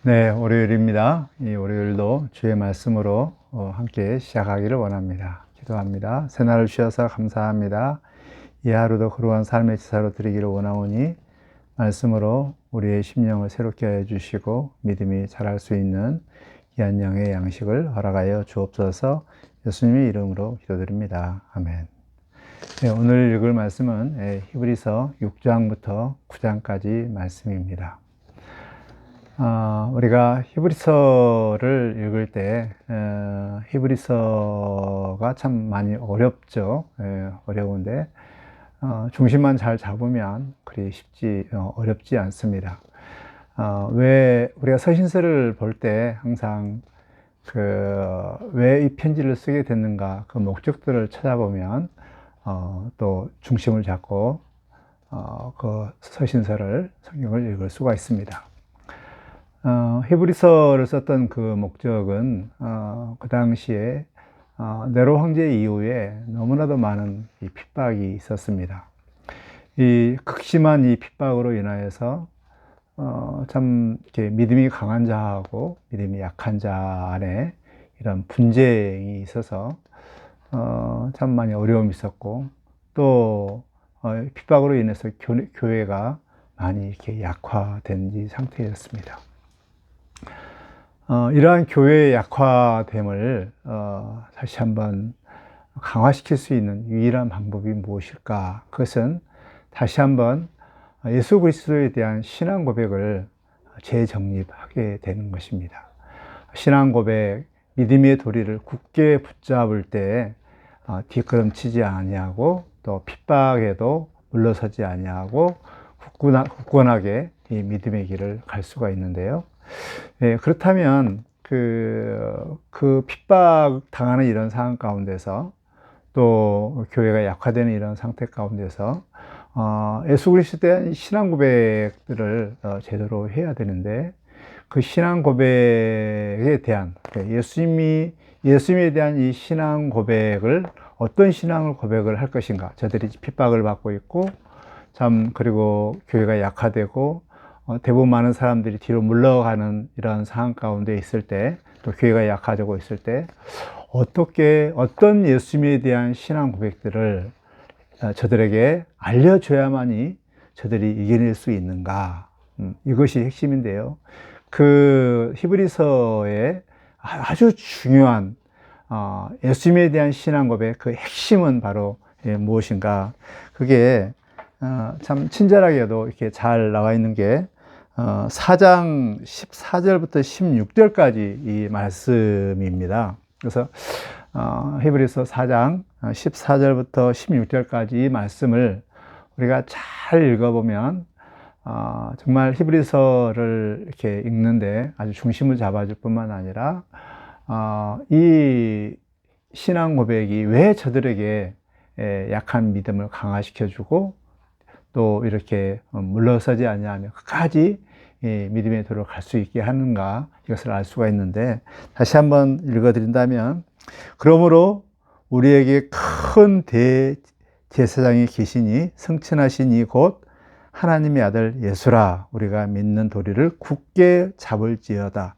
네, 월요일입니다. 이 월요일도 주의 말씀으로 함께 시작하기를 원합니다. 기도합니다. 새날을 주셔서 감사합니다. 이 하루도 거룩한 삶의 지사로 드리기를 원하오니 말씀으로 우리의 심령을 새롭게 하여 주시고 믿음이 자랄 수 있는 귀한 영의 양식을 허락하여 주옵소서. 예수님의 이름으로 기도드립니다. 아멘. 네, 오늘 읽을 말씀은 히브리서 6장부터 9장까지 말씀입니다. 우리가 히브리서를 읽을 때 히브리서가 참 많이 어렵죠. 어려운데 중심만 잘 잡으면 그리 어렵지 않습니다. 왜 우리가 서신서를 볼 때 항상 왜 이 편지를 쓰게 됐는가 그 목적들을 찾아보면 또 중심을 잡고 그 성경을 읽을 수가 있습니다. 히브리서를 썼던 그 목적은 그 당시에 네로 황제 이후에 너무나도 많은 이 핍박이 있었습니다. 이 극심한 이 핍박으로 인하여서 참 이렇게 믿음이 강한 자하고 믿음이 약한 자 안에 이런 분쟁이 있어서 참 많이 어려움이 있었고 또 핍박으로 인해서 교회가 많이 이렇게 약화된 상태였습니다. 이러한 교회의 약화됨을 다시 한번 강화시킬 수 있는 유일한 방법이 무엇일까? 그것은 다시 한번 예수 그리스도에 대한 신앙 고백을 재정립하게 되는 것입니다. 신앙 고백, 믿음의 도리를 굳게 붙잡을 때 뒷걸음치지 아니하고 또 핍박에도 물러서지 아니하고 굳건하게 이 믿음의 길을 갈 수가 있는데요. 그렇다면 그 핍박 당하는 이런 상황 가운데서 또 교회가 약화되는 이런 상태 가운데서 예수 그리스도에 대한 신앙 고백들을 제대로 해야 되는데 그 신앙 고백에 대한 예수님에 대한 이 신앙 고백을 어떤 신앙을 고백을 할 것인가? 저들이 핍박을 받고 있고 그리고 교회가 약화되고 대부분 많은 사람들이 뒤로 물러가는 이런 상황 가운데 있을 때, 또 교회가 약화되고 있을 때, 어떤 예수님에 대한 신앙 고백들을 저들에게 알려줘야만이 저들이 이겨낼 수 있는가. 이것이 핵심인데요. 그 히브리서의 아주 중요한 예수님에 대한 신앙 고백, 그 핵심은 바로 무엇인가. 그게 참 친절하게도 이렇게 잘 나와 있는 게 4장 14절부터 16절까지 이 말씀입니다. 그래서 히브리서 4장 14절부터 16절까지 이 말씀을 우리가 잘 읽어보면 정말 히브리서를 이렇게 읽는데 아주 중심을 잡아줄 뿐만 아니라 이 신앙 고백이 왜 저들에게 약한 믿음을 강화시켜주고 또 이렇게 물러서지 아니하며 끝까지 믿음의 도로 갈 수 있게 하는가, 이것을 알 수가 있는데, 다시 한번 읽어드린다면, 그러므로 우리에게 큰 대제사장이 계시니 성천하신 이 곧 하나님의 아들 예수라. 우리가 믿는 도리를 굳게 잡을지어다.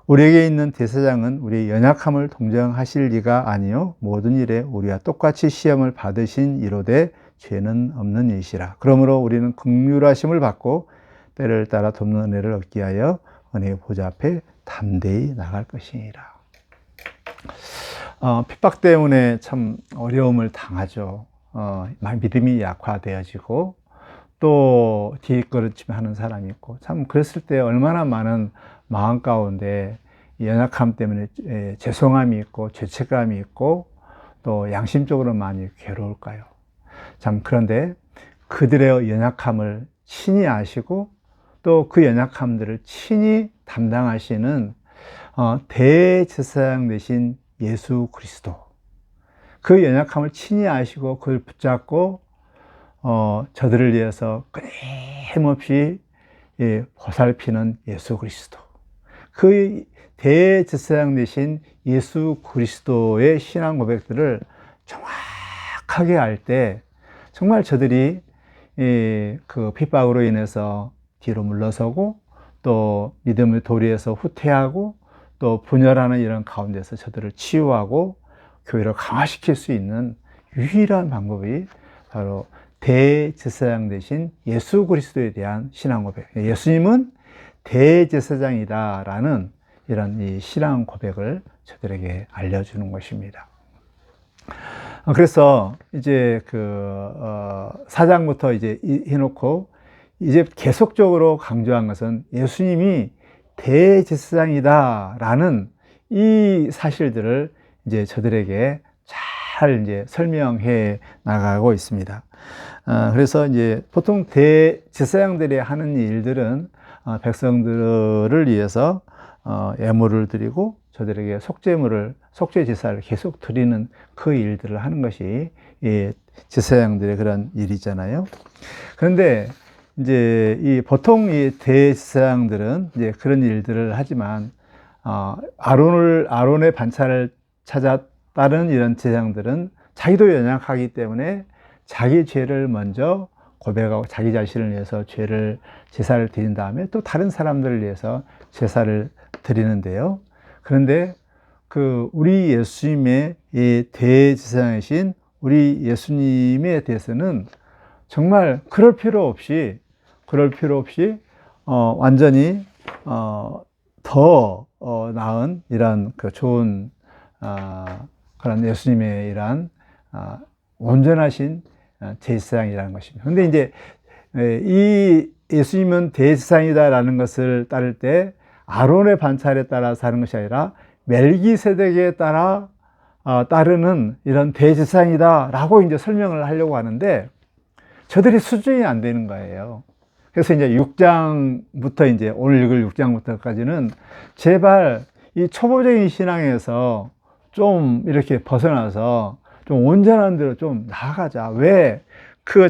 우리에게 있는 대제사장은 우리의 연약함을 동정하실 리가 아니요 모든 일에 우리와 똑같이 시험을 받으신 이로되 죄는 없는 이시라. 그러므로 우리는 긍휼하심을 받고 때를 따라 돕는 은혜를 얻기 위하여 은혜의 보좌 앞에 담대히 나갈 것이니라. 핍박 때문에 참 어려움을 당하죠. 믿음이 약화되어지고 또 뒷걸음질하는 사람이 있고, 참 그랬을 때 얼마나 많은 마음 가운데 연약함 때문에 죄송함이 있고 죄책감이 있고 또 양심적으로 많이 괴로울까요? 참 그런데 그들의 연약함을 친히 아시고 또 그 연약함들을 친히 담당하시는 대제사장 되신 예수 그리스도, 그 연약함을 친히 아시고 그걸 붙잡고 저들을 위해서 끊임없이 보살피는 예수 그리스도, 그 대제사장 되신 예수 그리스도의 신앙 고백들을 정확하게 알 때 정말 저들이 그 핍박으로 인해서 뒤로 물러서고 또 믿음의 도리에서 후퇴하고 또 분열하는 이런 가운데서 저들을 치유하고 교회를 강화시킬 수 있는 유일한 방법이 바로 대제사장 대신 예수 그리스도에 대한 신앙 고백. 예수님은 대제사장이다라는 이런 이 신앙 고백을 저들에게 알려주는 것입니다. 그래서 이제 그 4장부터 이제 해놓고 이제 계속적으로 강조한 것은 예수님이 대제사장이다라는 이 사실들을 이제 저들에게 잘 이제 설명해 나가고 있습니다. 그래서 이제 보통 대제사장들이 하는 일들은 백성들을 위해서 예물을 드리고 저들에게 속죄 제사를 계속 드리는 그 일들을 하는 것이 이 제사장들의 그런 일이잖아요. 그런데 이제 보통 이 대제사장들은 이제 그런 일들을 하지만 아론의 반차를 찾아 따른 이런 제사장들은 자기도 연약하기 때문에 자기 죄를 먼저 고백하고 자기 자신을 위해서 제사를 드린 다음에 또 다른 사람들을 위해서 제사를 드리는데요. 그런데 우리 예수님의 이 대제사장이신 우리 예수님에 대해서는 정말 그럴 필요 없이 완전히 더 나은 이런 좋은 그런 예수님의 이런 온전하신 제사장이라는 것입니다. 그런데 이제 이 예수님은 대제사장이다라는 것을 따를 때 아론의 반차에 따라서 하는 것이 아니라 멜기세덱에 따라 따르는 이런 대제사장이다라고 이제 설명을 하려고 하는데 저들이 수준이 안 되는 거예요. 그래서 이제 6장부터 이제 오늘 읽을 6장부터까지는 제발 이 초보적인 신앙에서 좀 이렇게 벗어나서 좀 온전한 대로 좀 나아가자. 왜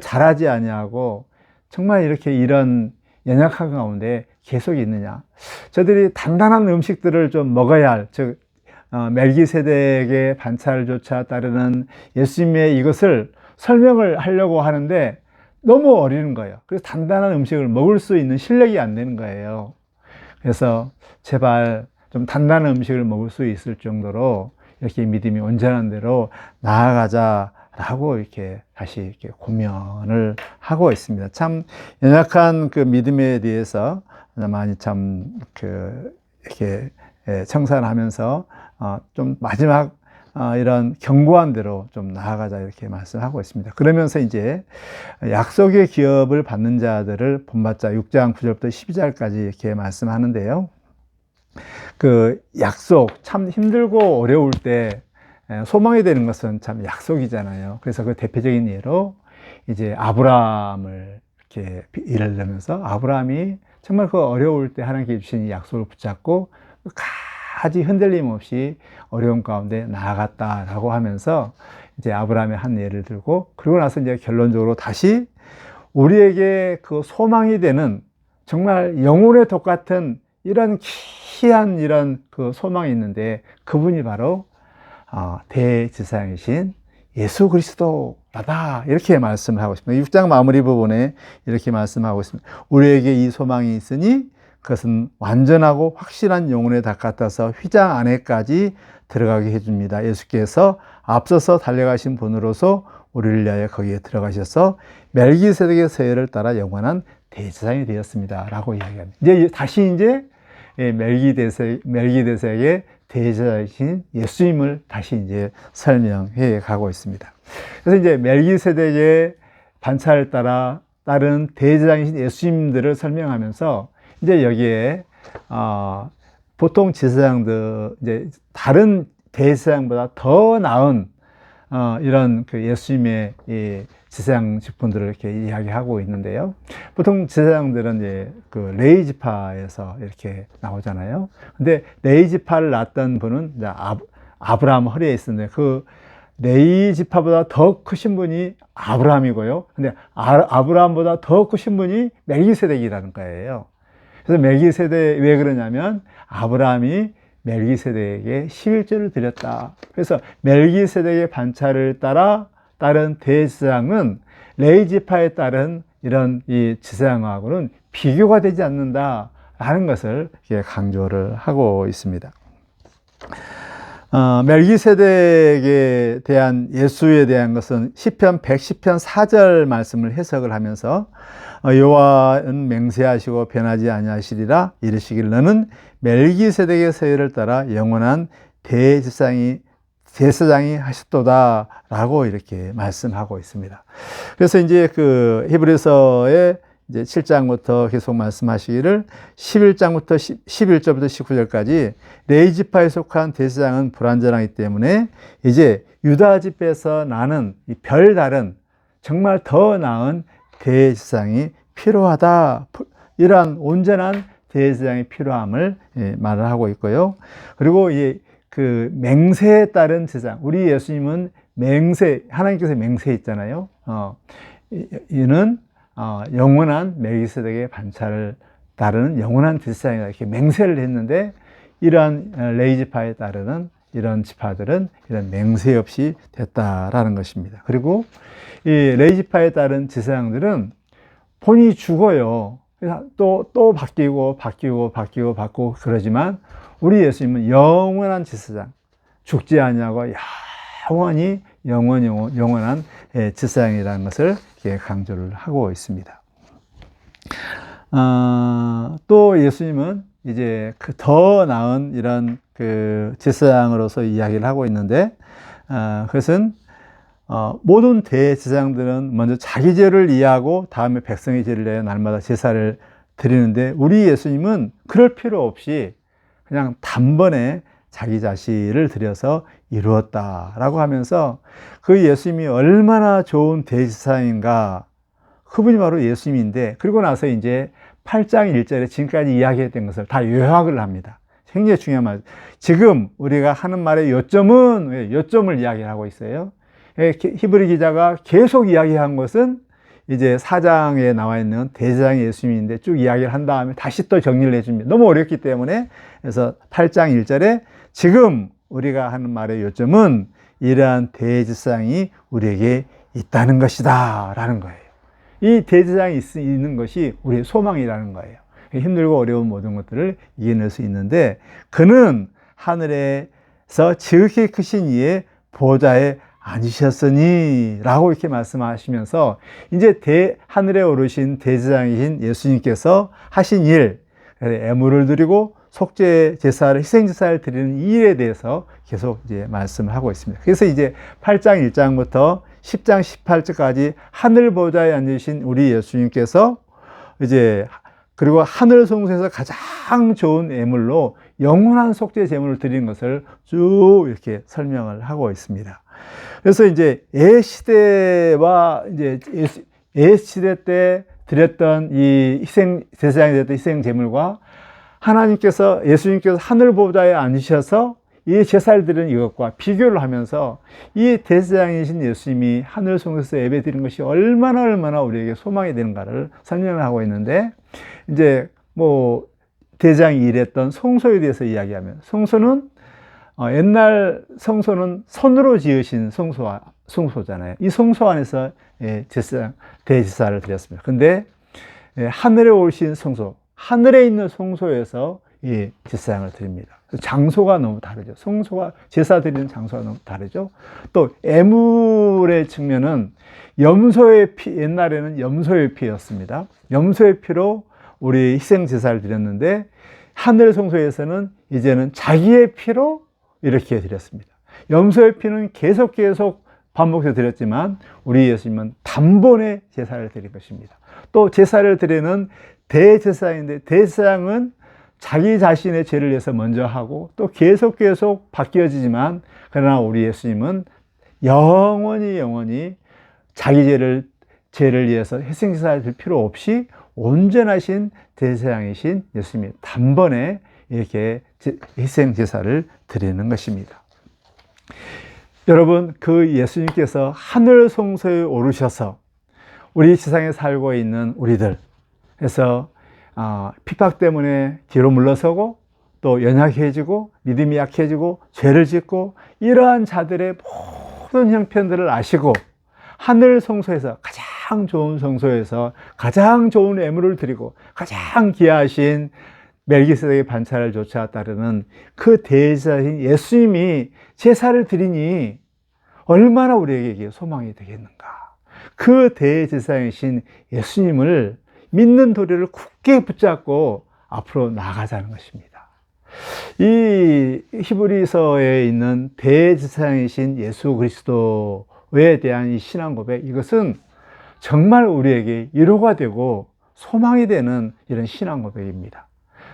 잘하지 아니하고 정말 이렇게 이런 연약한 가운데 계속 있느냐. 저들이 단단한 음식들을 좀 먹어야 할, 즉 멜기세덱의 반차를조차 따르는 예수님의 이것을 설명을 하려고 하는데 너무 어리는 거예요. 그래서 단단한 음식을 먹을 수 있는 실력이 안 되는 거예요. 그래서 제발 좀 단단한 음식을 먹을 수 있을 정도로 이렇게 믿음이 온전한 대로 나아가자라고 이렇게 다시 이렇게 고면을 하고 있습니다. 참 연약한 그 믿음에 대해서 많이 참 이렇게 청산하면서 좀 마지막 이런 견고한 대로 좀 나아가자 이렇게 말씀하고 있습니다. 그러면서 이제 약속의 기업을 받는 자들을 본받자 6장 9절부터 12절까지 이렇게 말씀하는데요. 약속, 참 힘들고 어려울 때 소망이 되는 것은 참 약속이잖아요. 그래서 그 대표적인 예로 이제 아브라함을 이렇게 예를 들면서 아브라함이 정말 그 어려울 때 하나님께 주신 이 약속을 붙잡고 가지 흔들림 없이 어려운 가운데 나아갔다라고 하면서 이제 아브라함의 한 예를 들고 그리고 나서 이제 결론적으로 다시 우리에게 그 소망이 되는 정말 영혼의 독 같은 이런 희한 이런 그 소망이 있는데 그분이 바로 대제사장이신 예수 그리스도라다 이렇게 말씀을 하고 있습니다. 6장 마무리 부분에 이렇게 말씀하고 있습니다. 우리에게 이 소망이 있으니 그것은 완전하고 확실한 영혼의 닭 같아서 휘장 안에까지 들어가게 해줍니다. 예수께서 앞서서 달려가신 분으로서 우리를 위하여 거기에 들어가셔서 멜기세덱의 서열을 따라 영원한 대제사장이 되었습니다. 라고 이야기합니다. 이제 다시 멜기세덱의 대제사장이신 예수님을 다시 이제 설명해 가고 있습니다. 그래서 이제 멜기세덱의 반차를 따른 대제사장이신 예수님들을 설명하면서 이제 여기에 보통 제사장들 이제 다른 대제사장보다 더 나은 이런 예수님의 이 제사장 직분들을 이렇게 이야기하고 있는데요. 보통 제사장들은 이제 레위 지파에서 이렇게 나오잖아요. 근데 레위 지파를 낳았던 분은 이제 아브라함 허리에 있었는데 그 레위 지파보다 더 크신 분이 아브라함이고요. 근데 아브라함보다 더 크신 분이 멜기세덱이라는 거예요. 그래서 멜기세덱 왜 그러냐면 아브라함이 멜기세덱에게 11조를 드렸다. 그래서 멜기세덱의 반차를 따른 대제사장은 레위 지파에 따른 이런 이 제사장하고는 비교가 되지 않는다라고 라는 것을 강조를 하고 있습니다. 멜기세덱에 대한 예수에 대한 것은 시편 110편 4절 말씀을 해석을 하면서 여호와는 맹세하시고 변하지 아니하시리라 이르시길 너는 멜기세덱의 세율을 따라 영원한 제사장이 하셨도다 라고 이렇게 말씀하고 있습니다. 그래서 이제 그 히브리서의 이제 7장부터 계속 말씀하시기를 11장부터 11절부터 19절까지 레위지파에 속한 대제사장은 불완전하기 때문에 이제 유다 집에서 나는 이 별다른 정말 더 나은 대제사장이 필요하다. 이러한 온전한 대제사장이 필요함을 말을 하고 있고요. 그리고 그 맹세에 따른 제사장, 우리 예수님은 하나님께서 맹세했잖아요. 이는 영원한 멜기세덱의 반차를 따르는 영원한 제사장이다 이렇게 맹세를 했는데 이러한 레위지파에 따르는 이런 지파들은 이런 맹세 없이 됐다라는 것입니다. 그리고 이 레위지파에 따른 제사장들은 본인이 죽어요. 또 바뀌고 그러지만 우리 예수님은 영원한 제사장, 죽지 아니하고 영원한 제사장이라는 것을 강조를 하고 있습니다. 또 예수님은 이제 그 더 나은 이런 그 제사장으로서 이야기를 하고 있는데, 그것은 모든 대제사장들은 먼저 자기 죄를 이해하고 다음에 백성의 죄를 내어 날마다 제사를 드리는데, 우리 예수님은 그럴 필요 없이 그냥 단번에 자기 자신을 들여서 이루었다라고 하면서 그 예수님이 얼마나 좋은 대제사장인가, 그분이 바로 예수님인데, 그리고 나서 이제 8장 1절에 지금까지 이야기했던 것을 다 요약을 합니다. 굉장히 중요한 말. 지금 우리가 하는 말의 요점을 이야기하고 있어요. 히브리 기자가 계속 이야기한 것은 이제 4장에 나와 있는 대제사장이 예수님인데 쭉 이야기를 한 다음에 다시 또 정리를 해줍니다. 너무 어렵기 때문에. 그래서 8장 1절에 지금 우리가 하는 말의 요점은 이러한 대제사장이 우리에게 있다는 것이다 라는 거예요. 이 대제사장이 있는 것이 우리의 소망이라는 거예요. 힘들고 어려운 모든 것들을 이겨낼 수 있는데, 그는 하늘에서 지극히 크신 이의 보좌에 앉으셨으니 라고 이렇게 말씀하시면서 이제 하늘에 오르신 대제사장이신 예수님께서 하신 일, 애물을 드리고 속죄 제사를, 희생 제사를 드리는 이 일에 대해서 계속 이제 말씀을 하고 있습니다. 그래서 이제 8장 1장부터 10장 18절까지 하늘 보좌에 앉으신 우리 예수님께서 이제 그리고 하늘 성소에서 가장 좋은 애물로 영원한 속죄 제물을 드리는 것을 쭉 이렇게 설명을 하고 있습니다. 그래서 이제 예시대와 이제 예시대 때 드렸던 이 제사장이 드렸던 희생 제물과 예수님께서 하늘 보좌에 앉으셔서 이 제사를 드리는 이것과 비교를 하면서 이 대제사장이신 예수님이 하늘 성소에서 예배 드리는 것이 얼마나 우리에게 소망이 되는가를 설명을 하고 있는데, 이제 뭐 대제사장이 일했던 성소에 대해서 이야기하면, 성소는 옛날 성소는 손으로 지으신 성소잖아요. 이 성소 안에서 대제사를 드렸습니다. 근데 하늘에 오신 성소, 하늘에 있는 성소에서 이 제사장을 드립니다. 장소가 너무 다르죠. 제사 드리는 장소가 너무 다르죠. 또 애물의 측면은 옛날에는 염소의 피였습니다. 염소의 피로 우리 희생 제사를 드렸는데, 하늘 성소에서는 이제는 자기의 피로 이렇게 드렸습니다. 염소의 피는 계속 반복해서 드렸지만 우리 예수님은 단번에 제사를 드린 것입니다. 또 제사를 드리는 대제사장인데, 대제사장은 자기 자신의 죄를 위해서 먼저 하고 또 계속 바뀌어지지만, 그러나 우리 예수님은 영원히 자기 죄를 위해서 희생제사를 드릴 필요 없이 온전하신 대제사장이신 예수님이 단번에 이렇게 희생제사를 드리는 것입니다. 여러분, 그 예수님께서 하늘 성소에 오르셔서 우리 세상에 살고 있는 우리들, 그래서 핍박 때문에 뒤로 물러서고 또 연약해지고 믿음이 약해지고 죄를 짓고 이러한 자들의 모든 형편들을 아시고 하늘 성소에서, 가장 좋은 성소에서 가장 좋은 애물을 드리고 가장 귀하신 멜기세덱의 반차를 조차 따르는 그 대제사장인 예수님이 제사를 드리니 얼마나 우리에게 소망이 되겠는가. 그 대제사장이신 예수님을 믿는 도리를 굳게 붙잡고 앞으로 나아가자는 것입니다. 이 히브리서에 있는 대제사장이신 예수 그리스도에 대한 이 신앙 고백, 이것은 정말 우리에게 위로가 되고 소망이 되는 이런 신앙 고백입니다.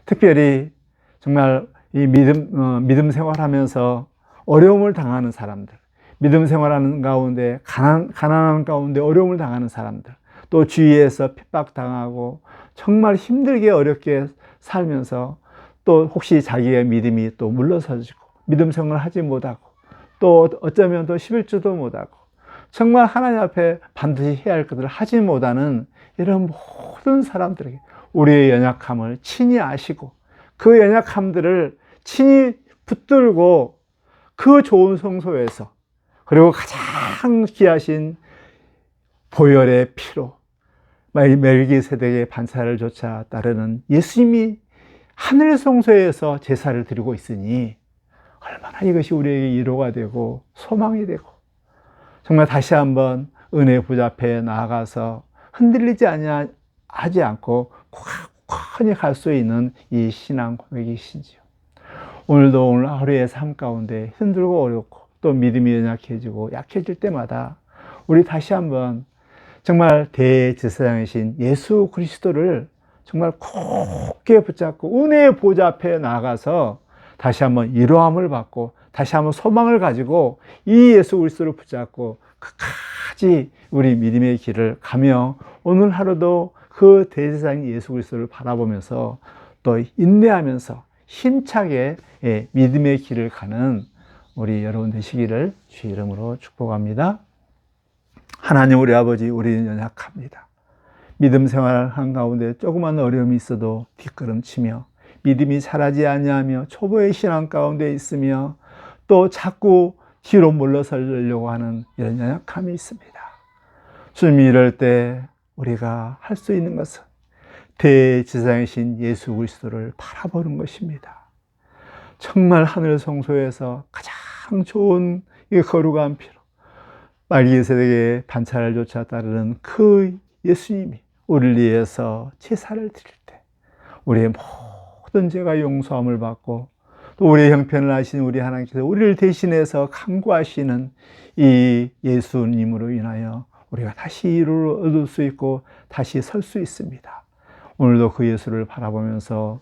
특별히 정말 이 믿음 생활하면서 어려움을 당하는 사람들, 믿음 생활하는 가운데 가난한 가운데 어려움을 당하는 사람들, 또 주위에서 핍박당하고 정말 힘들게 어렵게 살면서 또 혹시 자기의 믿음이 또 물러서지고 믿음 생활을 하지 못하고 또 어쩌면 또 11주도 못하고 정말 하나님 앞에 반드시 해야 할 것들을 하지 못하는 이런 모든 사람들에게 우리의 연약함을 친히 아시고 그 연약함들을 친히 붙들고 그 좋은 성소에서 그리고 가장 귀하신 보혈의 피로 멜기세덱의 반차를 조차 따르는 예수님이 하늘 성소에서 제사를 드리고 있으니 얼마나 이것이 우리에게 위로가 되고 소망이 되고 정말 다시 한번 은혜 보좌 앞에 나아가서 흔들리지 하지 않고 꽉꽉히 갈 수 있는 이 신앙 고백이신지요. 오늘도 오늘 하루의 삶 가운데 힘들고 어렵고 또 믿음이 연약해지고 약해질 때마다 우리 다시 한번 정말 대제사장이신 예수 그리스도를 정말 굳게 붙잡고 은혜의 보좌 앞에 나가서 다시 한번 위로함을 받고 다시 한번 소망을 가지고 이 예수 그리스도를 붙잡고 끝까지 우리 믿음의 길을 가며 오늘 하루도 그 대제사장인 예수 그리스도를 바라보면서 또 인내하면서 힘차게 믿음의 길을 가는 우리 여러분 되시기를 주의 이름으로 축복합니다. 하나님 우리 아버지, 우리는 연약합니다. 믿음 생활 한가운데 조그만 어려움이 있어도 뒷걸음치며 믿음이 자라지 아니하며 초보의 신앙 가운데 있으며 또 자꾸 뒤로 물러서려고 하는 이런 연약함이 있습니다. 주님이 이럴 때 우리가 할 수 있는 것은 대제사장이신 예수 그리스도를 바라보는 것입니다. 정말 하늘 성소에서 가장 좋은 이 거룩한 피로 멜기세덱의 반차를 조차 따르는 그 예수님이 우리를 위해서 제사를 드릴 때 우리의 모든 죄가 용서함을 받고 또 우리의 형편을 아시는 우리 하나님께서 우리를 대신해서 간구하시는 이 예수님으로 인하여 우리가 다시 위로를 얻을 수 있고 다시 설 수 있습니다. 오늘도 그 예수를 바라보면서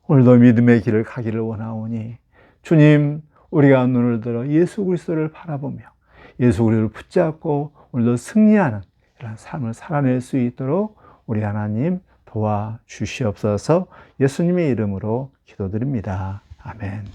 오늘도 믿음의 길을 가기를 원하오니 주님, 우리가 눈을 들어 예수 그리스도를 바라보며 예수 그리스도를 붙잡고 오늘도 승리하는 이런 삶을 살아낼 수 있도록 우리 하나님 도와주시옵소서. 예수님의 이름으로 기도드립니다. 아멘.